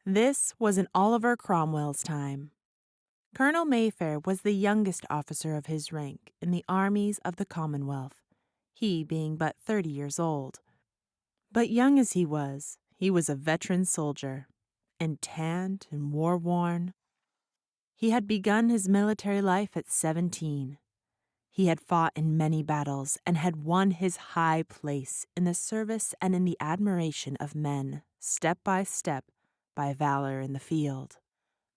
This was in Oliver Cromwell's time. Colonel Mayfair was the youngest officer of his rank in the armies of the Commonwealth, he being but 30 years old. But young as he was a veteran soldier, and tanned and war-worn. He had begun his military life at 17. He had fought in many battles and had won his high place in the service and in the admiration of men, step by valor in the field.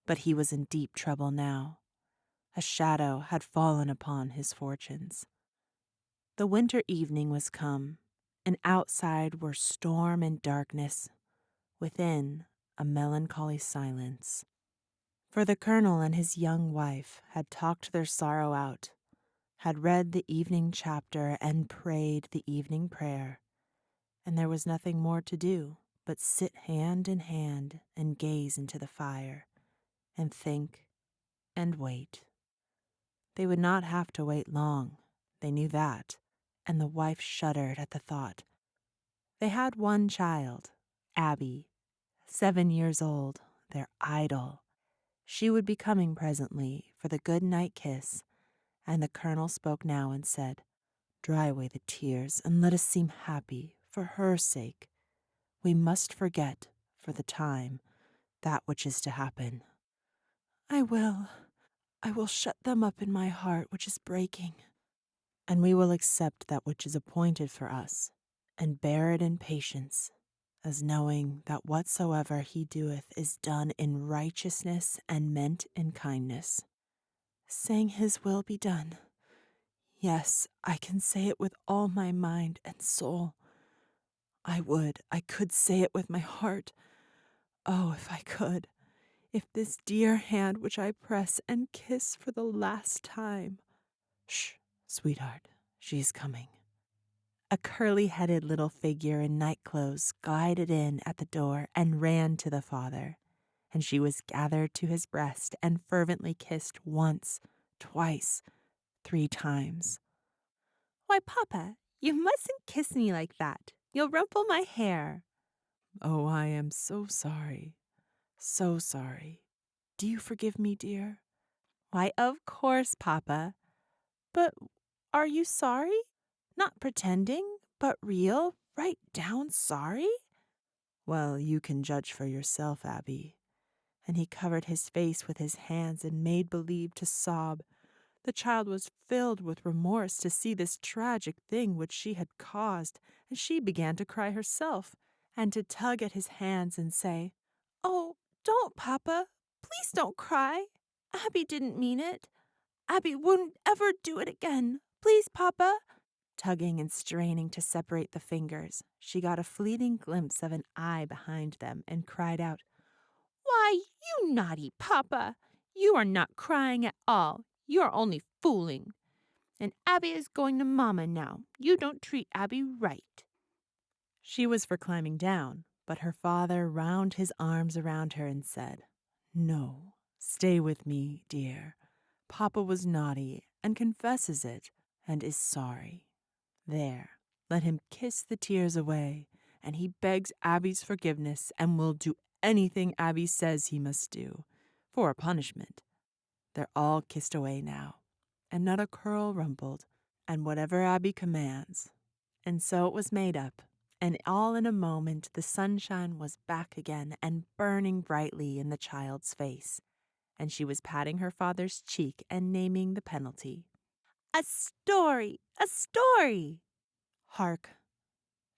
But he was in deep trouble now. A shadow had fallen upon his fortunes. The winter evening was come, and outside were storm and darkness, within a melancholy silence. For the colonel and his young wife had talked their sorrow out, had read the evening chapter and prayed the evening prayer, and there was nothing more to do but sit hand in hand and gaze into the fire, and think and wait. They would not have to wait long, they knew that, and the wife shuddered at the thought. They had one child, Abby, 7 years old, their idol. She would be coming presently for the good night kiss, and the colonel spoke now and said, "Dry away the tears, and let us seem happy for her sake. We must forget, for the time, that which is to happen." I will shut them up in my heart which is breaking. And we will accept that which is appointed for us, and bear it in patience, as knowing that whatsoever he doeth is done in righteousness and meant in kindness. Saying his will be done. Yes, I can say it with all my mind and soul. I could say it with my heart. Oh, if I could. If this dear hand which I press and kiss for the last time. Shh, sweetheart, she is coming. A curly-headed little figure in night-clothes glided in at the door and ran to the father, and she was gathered to his breast and fervently kissed once, twice, 3 times. "Why, Papa, you mustn't kiss me like that. You'll rumple my hair." "Oh, I am so sorry, so sorry. Do you forgive me, dear?" "Why, of course, Papa. But are you sorry? Not pretending, but real, right down sorry?" "Well, you can judge for yourself, Abby." And he covered his face with his hands and made believe to sob. The child was filled with remorse to see this tragic thing which she had caused, and she began to cry herself, and to tug at his hands and say, "Oh, don't, Papa. Please don't cry. Abby didn't mean it. Abby wouldn't ever do it again. Please, Papa." Tugging and straining to separate the fingers, she got a fleeting glimpse of an eye behind them and cried out, "Why, you naughty Papa! You are not crying at all. You are only fooling. And Abby is going to Mamma now. You don't treat Abby right." She was for climbing down, but her father wound his arms around her and said, "No, stay with me, dear. Papa was naughty and confesses it and is sorry. There, let him kiss the tears away, and he begs Abby's forgiveness and will do anything Abby says he must do, for a punishment." They're all kissed away now, and not a curl rumpled, and whatever Abby commands. And so it was made up, and all in a moment the sunshine was back again and burning brightly in the child's face, and she was patting her father's cheek and naming the penalty. "A story! A story!" Hark!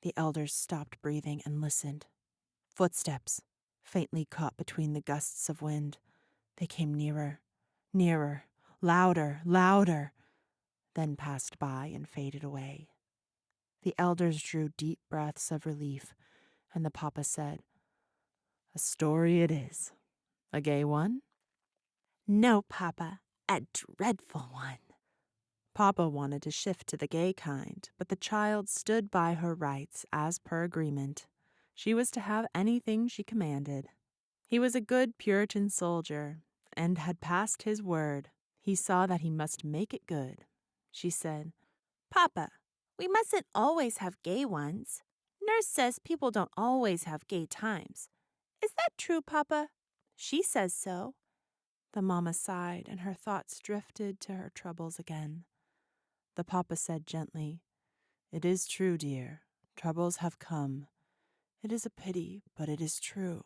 The elders stopped breathing and listened. Footsteps, faintly caught between the gusts of wind. They came nearer, nearer, louder, louder, then passed by and faded away. The elders drew deep breaths of relief, and the papa said, "A story it is. A gay one?" "No, Papa, a dreadful one." Papa wanted to shift to the gay kind, but the child stood by her rights as per agreement. She was to have anything she commanded. He was a good Puritan soldier, and had passed his word. He saw that he must make it good. She said, "Papa, we mustn't always have gay ones. Nurse says people don't always have gay times. Is that true, Papa? She says so. The mama sighed, and her thoughts drifted to her troubles again. The papa said gently, "It is true, dear. Troubles have come. It is a pity, but it is true."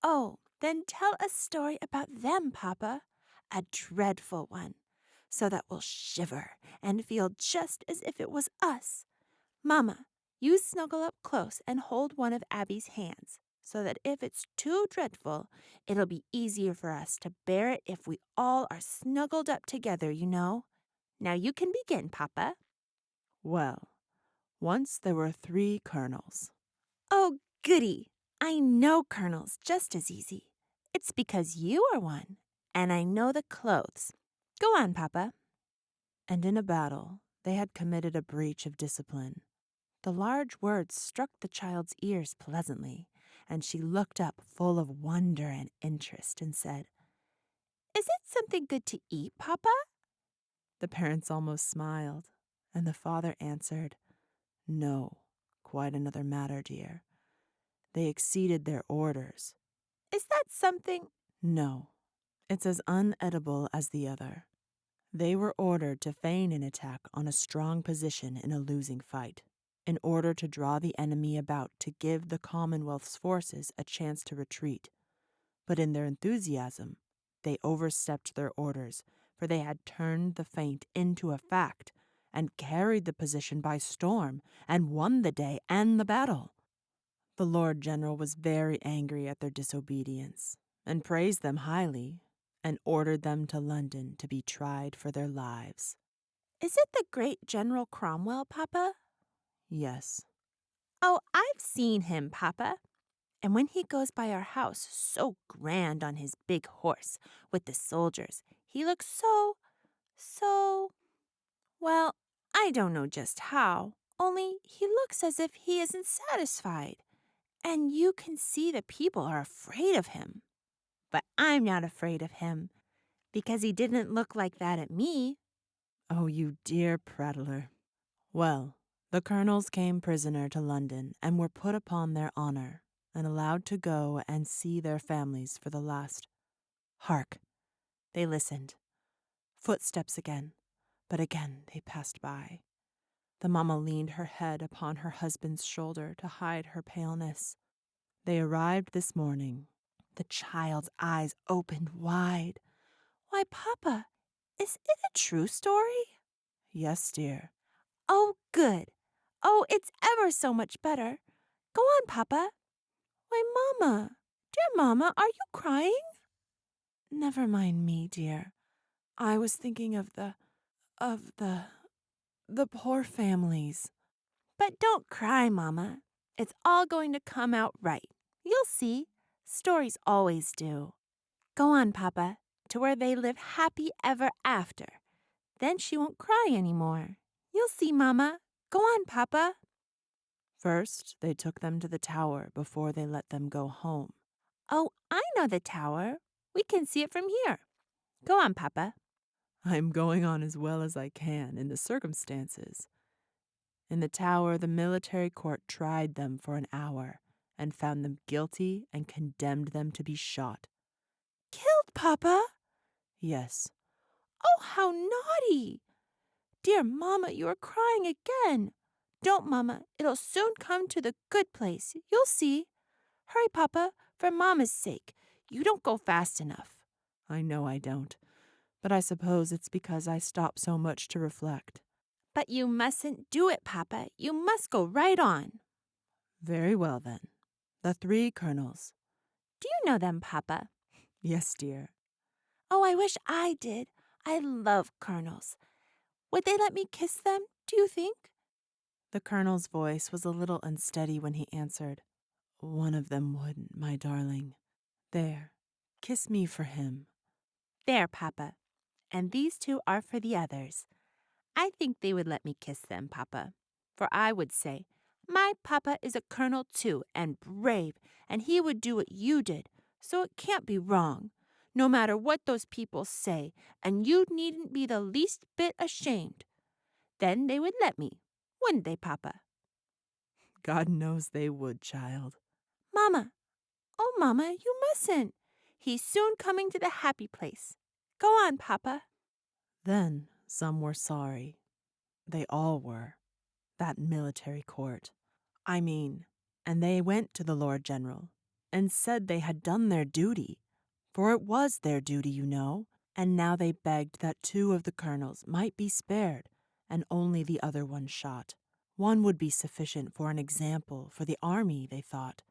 "Oh, then tell a story about them, Papa. A dreadful one, so that we'll shiver and feel just as if it was us. Mama, you snuggle up close and hold one of Abby's hands, so that if it's too dreadful, it'll be easier for us to bear it if we all are snuggled up together, you know. Now you can begin, Papa." Well, once there were 3 colonels. "Oh, goody! I know colonels just as easy. It's because you are one, and I know the clothes. Go on, Papa." And in a battle, they had committed a breach of discipline. The large words struck the child's ears pleasantly, and she looked up full of wonder and interest and said, "Is it something good to eat, Papa?" The parents almost smiled, and the father answered, "No, quite another matter, dear. They exceeded their orders." "Is that something—" "No, it's as unedible as the other. They were ordered to feign an attack on a strong position in a losing fight, in order to draw the enemy about to give the Commonwealth's forces a chance to retreat. But in their enthusiasm, they overstepped their orders, for they had turned the feint into a fact, and carried the position by storm, and won the day and the battle. The Lord General was very angry at their disobedience, and praised them highly, and ordered them to London to be tried for their lives." "Is it the great General Cromwell, Papa?" "Yes." "Oh, I've seen him, Papa. And when he goes by our house so grand on his big horse with the soldiers, he looks so, well, I don't know just how, only he looks as if he isn't satisfied. And you can see the people are afraid of him. But I'm not afraid of him, because he didn't look like that at me." "Oh, you dear prattler. Well, the colonels came prisoner to London and were put upon their honor, and allowed to go and see their families for the last. Hark!" They listened. Footsteps again, but again they passed by. The mamma leaned her head upon her husband's shoulder to hide her paleness. They arrived this morning. The child's eyes opened wide. "Why, Papa, is it a true story?" "Yes, dear." "Oh, good. Oh, it's ever so much better. Go on, Papa." "Why, Mamma, dear Mamma, are you crying?" "Never mind me, dear. I was thinking of the poor families." "But don't cry, Mamma. It's all going to come out right. You'll see. Stories always do. Go on, Papa, to where they live happy ever after. Then she won't cry any more. You'll see, Mamma. Go on, Papa." First, they took them to the tower before they let them go home. "Oh, I know the tower. We can see it from here. Go on, Papa." I'm going on as well as I can in the circumstances. In the tower, the military court tried them for an hour and found them guilty and condemned them to be shot. "Killed, Papa?" Yes, "Oh, how naughty! Dear Mamma, you are crying again. Don't, Mamma. It'll soon come to the good place. You'll see. Hurry, Papa, for Mamma's sake. You don't go fast enough." I know I don't, but I suppose it's because I stop so much to reflect. "But you mustn't do it, Papa. You must go right on." Very well, then. The 3 colonels. "Do you know them, Papa?" Yes, dear. "Oh, I wish I did. I love colonels. Would they let me kiss them, do you think?" The colonel's voice was a little unsteady when he answered. One of them would, my darling. There, kiss me for him. "There, Papa. And these 2 are for the others. I think they would let me kiss them, Papa. For I would say, 'My Papa is a colonel too, and brave, and he would do what you did, so it can't be wrong, no matter what those people say, and you needn't be the least bit ashamed.' Then they would let me, wouldn't they, Papa?" God knows they would, child. "Mamma, Oh, Mama, you mustn't. He's soon coming to the happy place. Go on, Papa. Then some were sorry. They all were. That military court. I mean, and they went to the Lord General and said they had done their duty, for it was their duty, you know, and now they begged that 2 of the colonels might be spared and only the other one shot. One would be sufficient for an example for the army, they thought.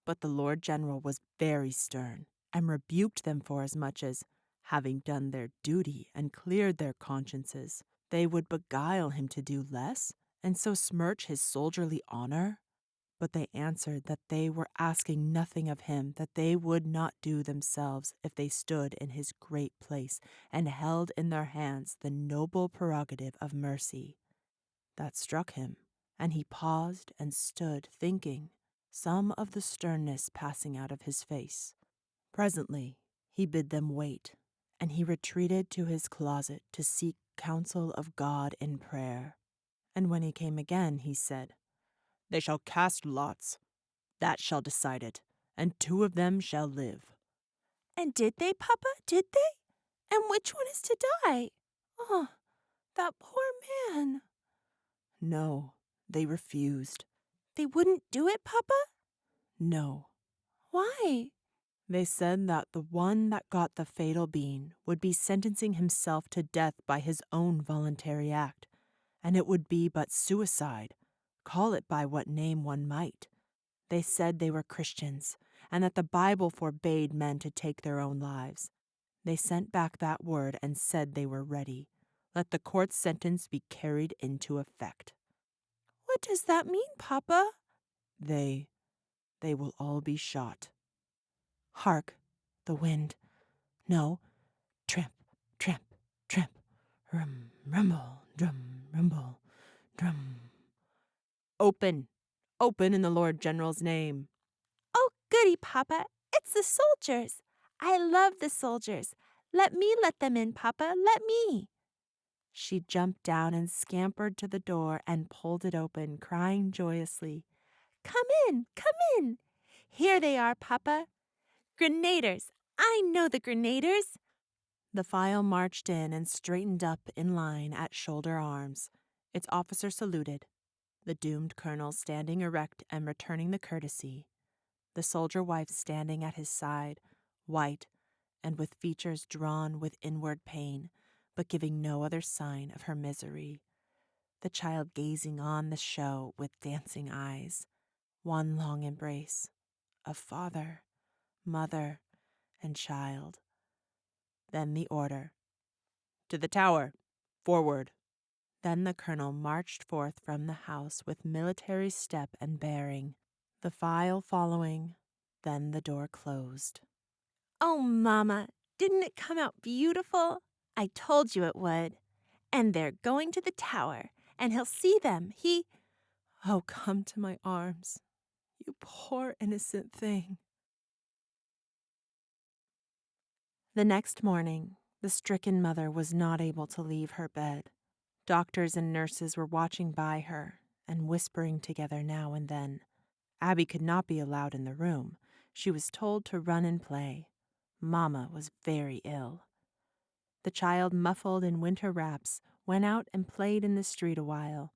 But the Lord General was very stern and rebuked them for as much as, having done their duty and cleared their consciences, they would beguile him to do less and so smirch his soldierly honor. But they answered that they were asking nothing of him that they would not do themselves if they stood in his great place and held in their hands the noble prerogative of mercy. That struck him, and he paused and stood thinking, some of the sternness passing out of his face. Presently he bid them wait, and he retreated to his closet to seek counsel of God in prayer. And when he came again, he said, "They shall cast lots. That shall decide it, and 2 of them shall live." And did they, Papa? Did they? And which one is to die? Oh, that poor man. No, they refused. They wouldn't do it, Papa? No. Why? They said that the one that got the fatal bean would be sentencing himself to death by his own voluntary act, and it would be but suicide, call it by what name one might. They said they were Christians, and that the Bible forbade men to take their own lives. They sent back that word and said they were ready. Let the court's sentence be carried into effect. What does that mean, Papa? They will all be shot. Hark, the wind. No, tramp, tramp, tramp. Rum, rumble, drum, rumble, drum. Open, open in the Lord General's name. Oh, goody, Papa. It's the soldiers. I love the soldiers. Let me let them in, Papa. Let me. She jumped down and scampered to the door and pulled it open, crying joyously, Come in, come in. Here they are, Papa. Grenadiers. I know the grenadiers. The file marched in and straightened up in line at shoulder arms. Its officer saluted, the doomed colonel standing erect and returning the courtesy, the soldier wife standing at his side, white and with features drawn with inward pain, but giving no other sign of her misery, the child gazing on the show with dancing eyes, one long embrace of father, mother, and child. Then the order, "To the tower, forward." Then the colonel marched forth from the house with military step and bearing, the file following, then the door closed. Oh, Mama, didn't it come out beautiful? I told you it would. And they're going to the tower, and he'll see them. Oh, come to my arms, you poor innocent thing. The next morning, the stricken mother was not able to leave her bed. Doctors and nurses were watching by her and whispering together now and then. Abby could not be allowed in the room. She was told to run and play. Mamma was very ill. The child, muffled in winter wraps, went out and played in the street a while.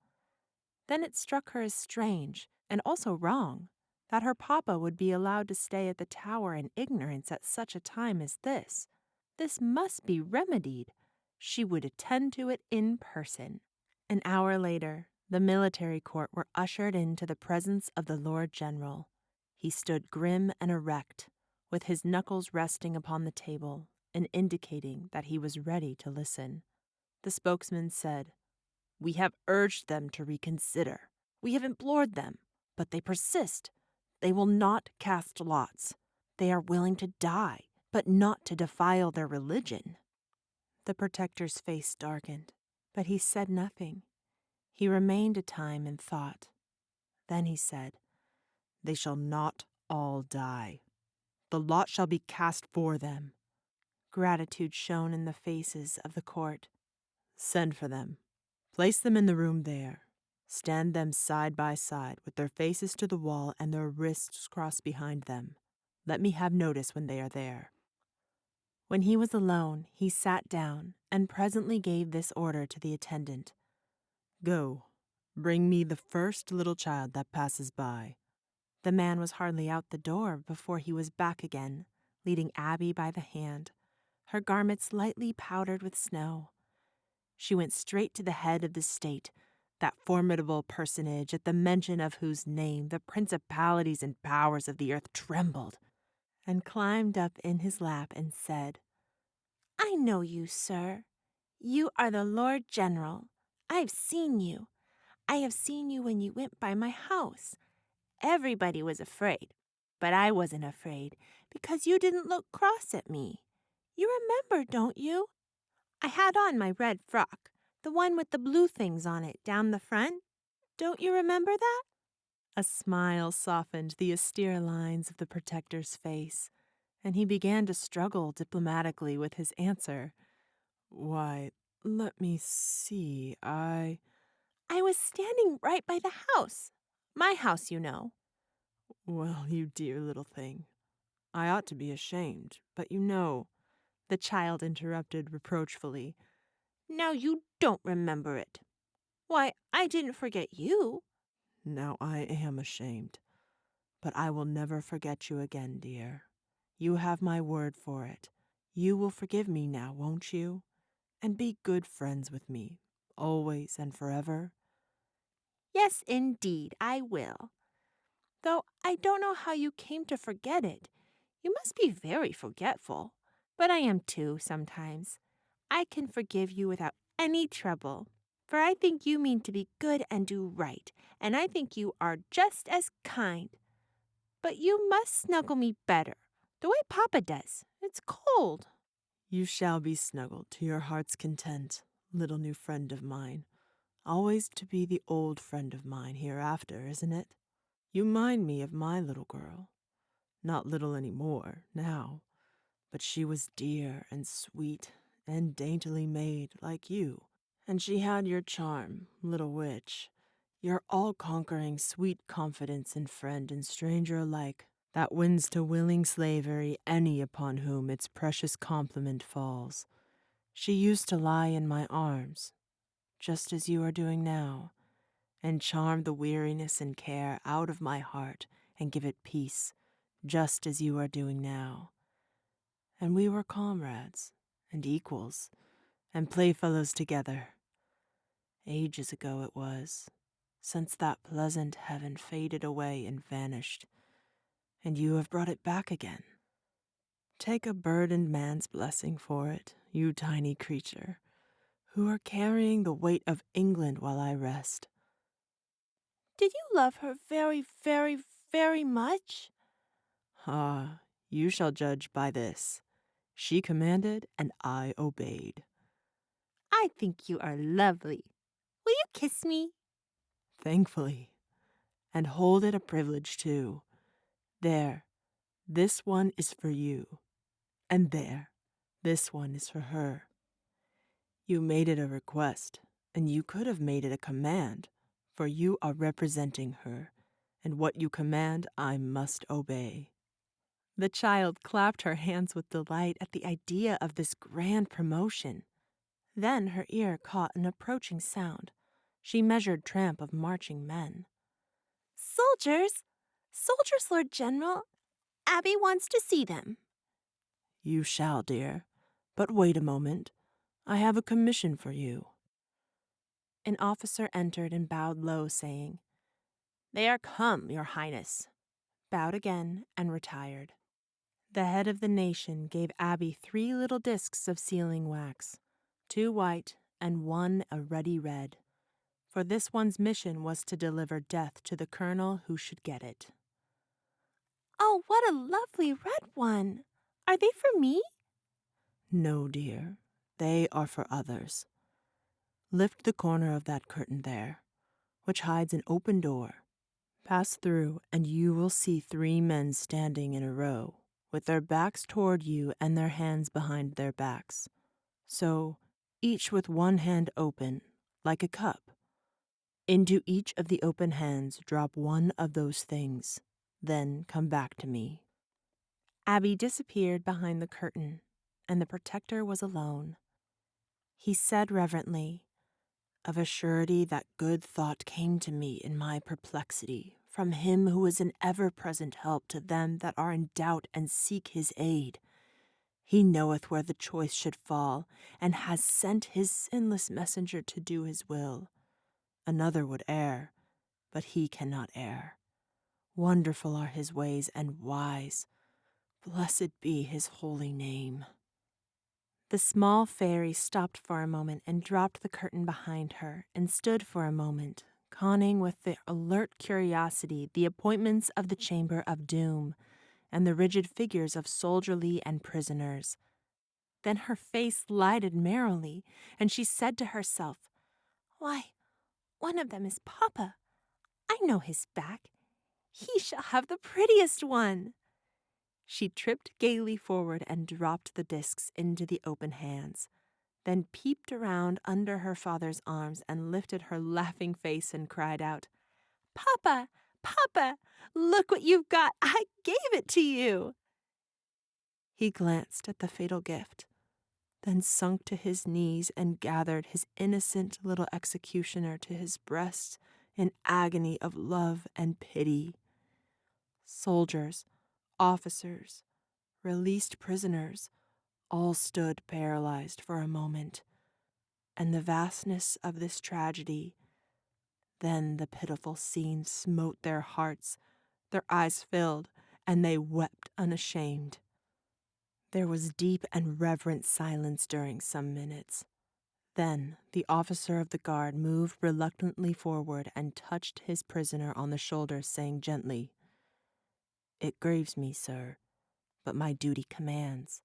Then it struck her as strange, and also wrong, that her papa would be allowed to stay at the tower in ignorance at such a time as this. This must be remedied. She would attend to it in person. An hour later, the military court were ushered into the presence of the Lord General. He stood grim and erect, with his knuckles resting upon the table and indicating that he was ready to listen. The spokesman said, "We have urged them to reconsider. We have implored them, but they persist. They will not cast lots. They are willing to die, but not to defile their religion." The protector's face darkened, but he said nothing. He remained a time in thought. Then he said, "They shall not all die. The lot shall be cast for them." Gratitude shone in the faces of the court. "Send for them. Place them in the room there. Stand them side by side with their faces to the wall and their wrists crossed behind them. Let me have notice when they are there." When he was alone, he sat down and presently gave this order to the attendant. "Go, bring me the first little child that passes by." The man was hardly out the door before he was back again, leading Abby by the hand, her garments lightly powdered with snow. She went straight to the head of the state, that formidable personage at the mention of whose name the principalities and powers of the earth trembled, and climbed up in his lap and said, "I know you, sir. You are the Lord General. I have seen you. I have seen you when you went by my house. Everybody was afraid, but I wasn't afraid because you didn't look cross at me. You remember, don't you? I had on my red frock, the one with the blue things on it down the front. Don't you remember that?" A smile softened the austere lines of the protector's face, and he began to struggle diplomatically with his answer. "Why, let me see, I was standing right by the house. My house, you know." Well, you dear little thing. I ought to be ashamed, but you know," the child interrupted reproachfully. "Now you don't remember it. Why, I didn't forget you." "Now I am ashamed. But I will never forget you again, dear. You have my word for it. You will forgive me now, won't you? And be good friends with me, always and forever." "Yes, indeed, I will. Though I don't know how you came to forget it. You must be very forgetful. But I am too, sometimes. I can forgive you without any trouble, for I think you mean to be good and do right, and I think you are just as kind. But you must snuggle me better, the way Papa does. It's cold." "You shall be snuggled to your heart's content, little new friend of mine. Always to be the old friend of mine hereafter, isn't it? You mind me of my little girl. Not little any more, now, but she was dear and sweet and daintily made, like you. And she had your charm, little witch, your all-conquering sweet confidence in friend and stranger alike, that wins to willing slavery any upon whom its precious compliment falls. She used to lie in my arms, just as you are doing now, and charm the weariness and care out of my heart and give it peace, just as you are doing now. And we were comrades and equals and playfellows together. Ages ago it was, since that pleasant heaven faded away and vanished, and you have brought it back again. Take a burdened man's blessing for it, you tiny creature, who are carrying the weight of England while I rest." "Did you love her very, very, very much?" "Ah, you shall judge by this. She commanded, and I obeyed." "I think you are lovely. Will you kiss me?" "Thankfully. And hold it a privilege, too. There, this one is for you. And there, this one is for her. You made it a request, and you could have made it a command, for you are representing her, and what you command I must obey." The child clapped her hands with delight at the idea of this grand promotion. Then her ear caught an approaching sound. She measured tramp of marching men. "Soldiers! Soldiers, Lord General! Abby wants to see them." "You shall, dear. But wait a moment. I have a commission for you." An officer entered and bowed low, saying, "They are come, Your Highness," bowed again and retired. The head of the nation gave Abby 3 little discs of sealing wax, 2 white and 1 a ruddy red, for this one's mission was to deliver death to the colonel who should get it. "Oh, what a lovely red one! Are they for me?" "No, dear. They are for others. Lift the corner of that curtain there, which hides an open door. Pass through, and you will see 3 men standing in a row, with their backs toward you and their hands behind their backs. So, each with one hand open, like a cup. Into each of the open hands drop one of those things, then come back to me." Abby disappeared behind the curtain, and the protector was alone. He said reverently, "Of a surety that good thought came to me in my perplexity, from him who is an ever-present help to them that are in doubt and seek his aid. He knoweth where the choice should fall, and has sent his sinless messenger to do his will. Another would err, but he cannot err. Wonderful are his ways and wise. Blessed be his holy name." The small fairy stopped for a moment and dropped the curtain behind her and stood for a moment, conning with the alert curiosity the appointments of the chamber of doom and the rigid figures of soldiery and prisoners. Then her face lighted merrily, and she said to herself, "Why, one of them is Papa. I know his back. He shall have the prettiest one." She tripped gaily forward and dropped the discs into the open hands, then peeped around under her father's arms and lifted her laughing face and cried out, "Papa, Papa, look what you've got. I gave it to you." He glanced at the fatal gift, then sunk to his knees and gathered his innocent little executioner to his breast in agony of love and pity. Soldiers, officers, released prisoners, all stood paralyzed for a moment, and the vastness of this tragedy, then the pitiful scene smote their hearts, their eyes filled, and they wept unashamed. There was deep and reverent silence during some minutes. Then the officer of the guard moved reluctantly forward and touched his prisoner on the shoulder, saying gently, "It grieves me, sir, but my duty commands."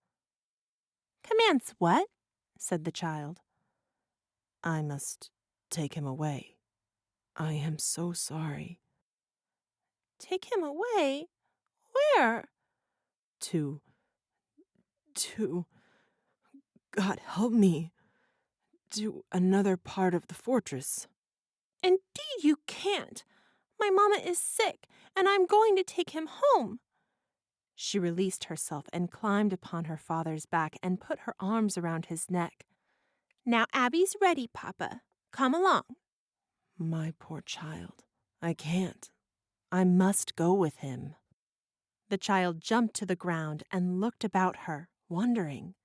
"Commands what?" said the child. "I must take him away. I am so sorry." "Take him away? Where?" To, God help me, to another part of the fortress." "Indeed you can't. My mamma is sick, and I'm going to take him home." She released herself and climbed upon her father's back and put her arms around his neck. "Now Abby's ready, Papa. Come along." "My poor child, I can't. I must go with him." The child jumped to the ground and looked about her, wondering.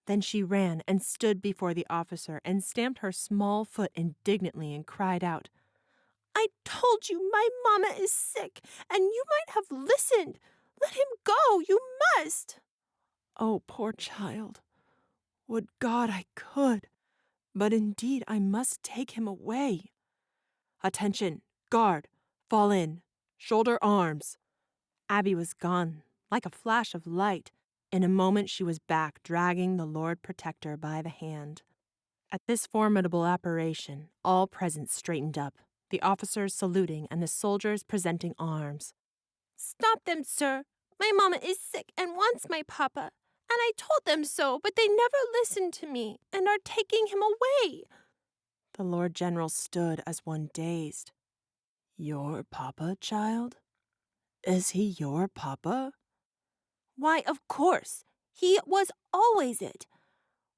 Then she ran and stood before the officer and stamped her small foot indignantly and cried out, "I told you my mamma is sick, and you might have listened. Let him go, you must." "Oh, poor child, would God I could, but indeed I must take him away. Attention, guard, fall in, shoulder arms." Abby was gone, like a flash of light. In a moment she was back, dragging the Lord Protector by the hand. At this formidable apparition, all present straightened up, the officers saluting and the soldiers presenting arms. "Stop them, sir. My mamma is sick and wants my papa. And I told them so, but they never listened to me and are taking him away." The Lord General stood as one dazed. "Your papa, child? Is he your papa?" "Why, of course. He was always it.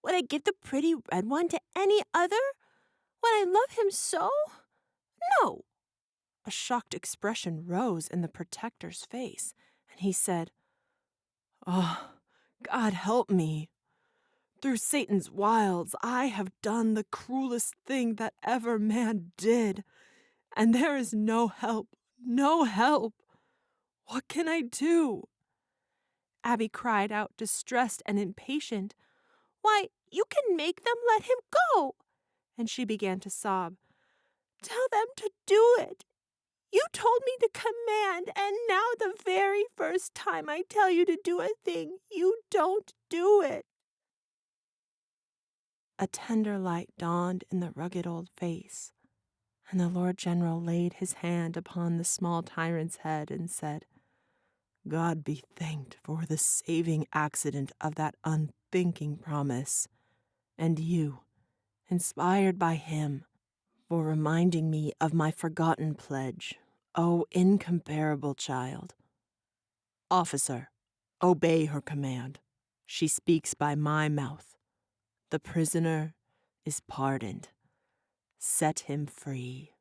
Would I give the pretty red one to any other? Would I love him so? No." A shocked expression rose in the protector's face, and he said, "Oh, God help me. Through Satan's wiles, I have done the cruelest thing that ever man did, and there is no help, no help. What can I do?" Abby cried out, distressed and impatient. "Why, you can make them let him go." And she began to sob. "Tell them to do it. You told me to command, and now the very first time I tell you to do a thing, you don't do it." A tender light dawned in the rugged old face, and the Lord General laid his hand upon the small tyrant's head and said, "God be thanked for the saving accident of that unthinking promise, and you, inspired by him, for reminding me of my forgotten pledge, O incomparable child. Officer, Obey her command. She speaks by my mouth. The prisoner is pardoned. Set him free.